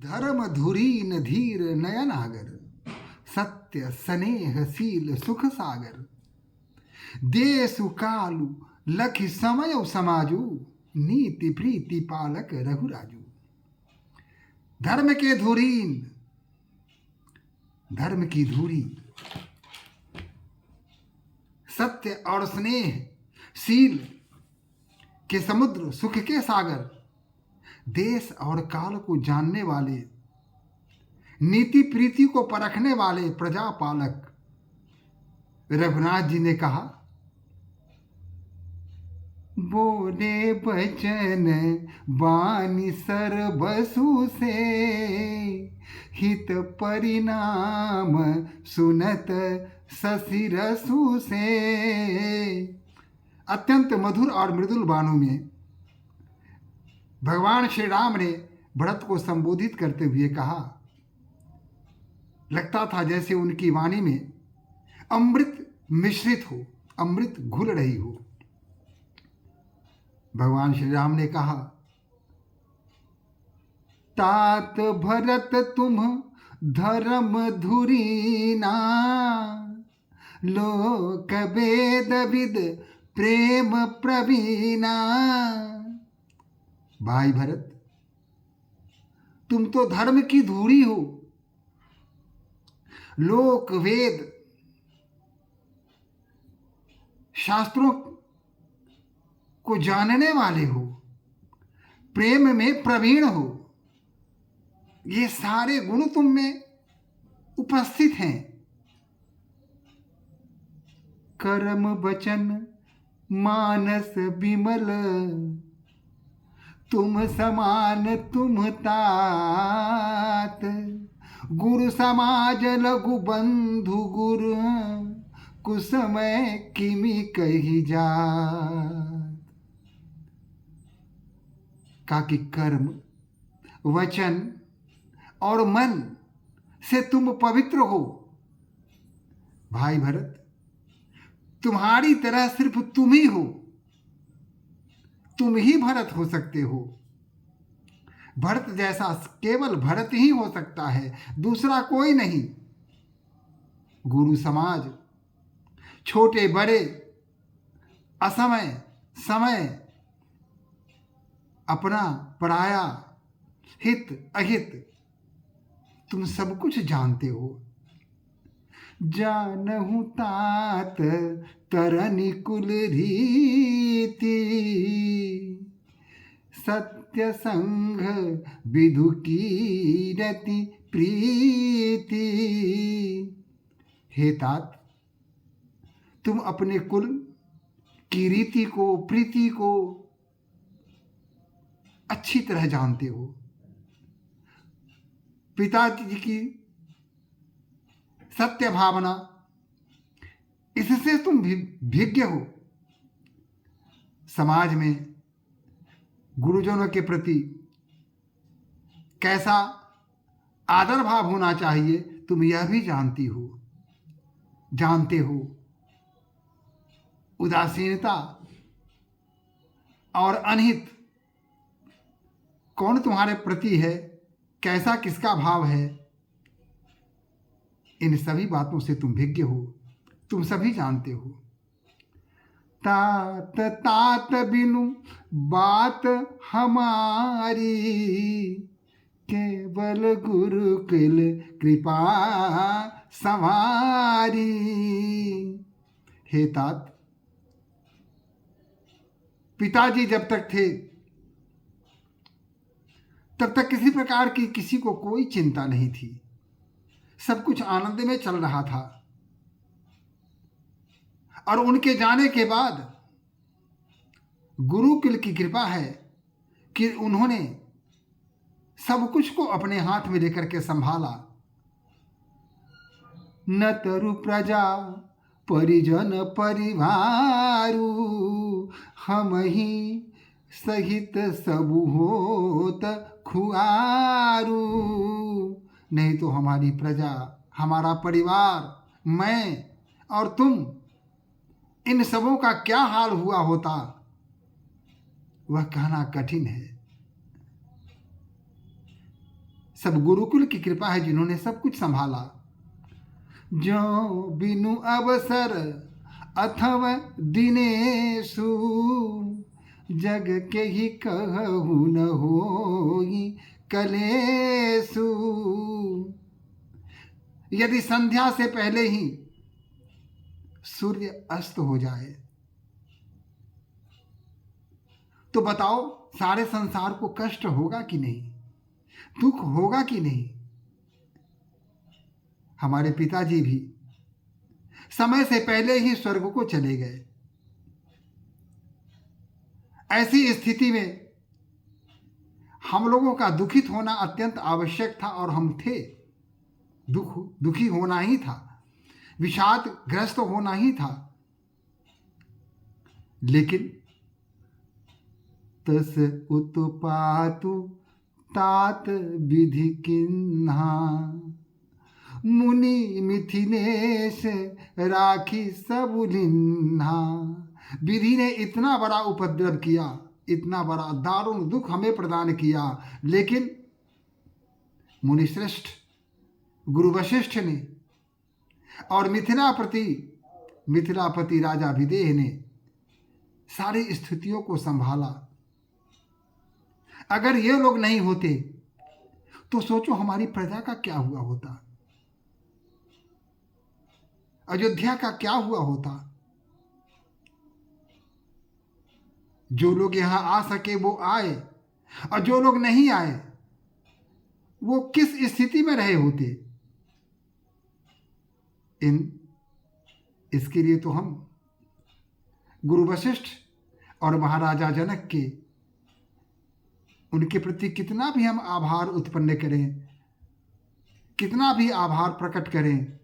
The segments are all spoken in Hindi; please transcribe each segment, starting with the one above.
धर्म धुरीन धीर नयनागर, सत्य स्नेहशील सुख सागर। देशु कालु लखि समय समाजू, नीति प्रीति पालक रघुराजू। धर्म के धुरीन, धर्म की धुरी, सत्य और स्नेह शील के समुद्र, सुख के सागर, देश और काल को जानने वाले, नीति प्रीति को परखने वाले प्रजा पालक रघुनाथ जी ने कहा, बोले बचन बानी सर्वसु से, हित परिणाम सुनत ससिरसु से। अत्यंत मधुर और मृदुल बाणों में भगवान श्री राम ने भरत को संबोधित करते हुए कहा, लगता था जैसे उनकी वाणी में अमृत मिश्रित हो, अमृत घुल रही हो। भगवान श्री राम ने कहा, तात भरत तुम धर्म धुरीना, लोक वेद विद प्रेम प्रवीणा। भाई भरत, तुम तो धर्म की धुरी हो, लोक वेद शास्त्रों को जानने वाले हो, प्रेम में प्रवीण हो। ये सारे गुण तुम में उपस्थित हैं। कर्म वचन मानस विमल, तुम समान तुम तात। गुरु समाज लघु बंधु गुरु, कुसमय किमि कही जात। का कि कर्म वचन और मन से तुम पवित्र हो। भाई भरत, तुम्हारी तरह सिर्फ तुम ही हो, तुम ही भरत हो सकते हो। भरत जैसा केवल भरत ही हो सकता है, दूसरा कोई नहीं। गुरु समाज, छोटे बड़े, असमय समय, अपना पराया, हित अहित, तुम सब कुछ जानते हो। जानहु तात तरनि कुल रीति, सत्य संग विधु कीरति प्रीति। हे तात, तुम अपने कुल की रीति को, प्रीति को अच्छी तरह जानते हो। पिताजी की सत्य भावना, इससे तुम भिज्ञ हो। समाज में गुरुजनों के प्रति कैसा आदर भाव होना चाहिए, तुम यह भी जानती हो, जानते हो। उदासीनता और अनहित कौन तुम्हारे प्रति है, कैसा किसका भाव है, इन सभी बातों से तुम भिज्ञ हो, तुम सभी जानते हो। तात तात बिनु बात हमारी, केवल गुरु कुल कृपा संवारी। हे तात, पिताजी जब तक थे तब तक किसी प्रकार की किसी को कोई चिंता नहीं थी, सब कुछ आनंद में चल रहा था। और उनके जाने के बाद गुरुकुल की कृपा है कि उन्होंने सब कुछ को अपने हाथ में लेकर के संभाला। न तरु प्रजा परिजन परिवारु, हम ही सहित सबु होत खुआरू। नहीं तो हमारी प्रजा, हमारा परिवार, मैं और तुम, इन सबों का क्या हाल हुआ होता, वह कहना कठिन है। सब गुरुकुल की कृपा है जिन्होंने सब कुछ संभाला। जो बिनु अवसर अथव दिनेशु, जग के ही कहु न होई कलेशु। यदि संध्या से पहले ही सूर्य अस्त हो जाए तो बताओ सारे संसार को कष्ट होगा कि नहीं, दुख होगा कि नहीं। हमारे पिताजी भी समय से पहले ही स्वर्ग को चले गए। ऐसी स्थिति में हम लोगों का दुखित होना अत्यंत आवश्यक था और हम थे। दुखी होना ही था, विषाद ग्रस्त होना ही था। लेकिन तस उत्पातु तात विधि किन्हा, मुनि मिथिलेश राखी सबुलिन्हा। विधि ने इतना बड़ा उपद्रव किया, इतना बड़ा दारुण दुख हमें प्रदान किया, लेकिन मुनिश्रेष्ठ गुरु वशिष्ठ ने और मिथिलापति राजा विदेह ने सारी स्थितियों को संभाला। अगर ये लोग नहीं होते तो सोचो हमारी प्रजा का क्या हुआ होता, अयोध्या का क्या हुआ होता। जो लोग यहां आ सके वो आए, और जो लोग नहीं आए वो किस स्थिति में रहे होते। इसके लिए तो हम गुरु वशिष्ठ और महाराजा जनक के उनके प्रति कितना भी हम आभार उत्पन्न करें, कितना भी आभार प्रकट करें,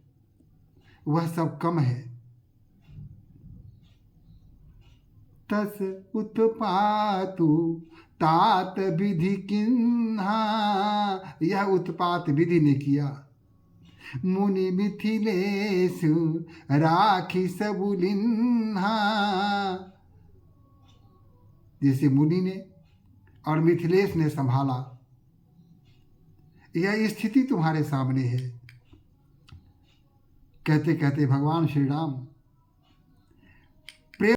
वह सब कम है। तस उत्पातु तात विधि किन्हा, यह उत्पात विधि ने किया। मुनि मिथिलेशु राखी सबुलिन्हा, जैसे मुनि ने और मिथिलेश ने संभाला। यह स्थिति तुम्हारे सामने है। कहते कहते भगवान श्री राम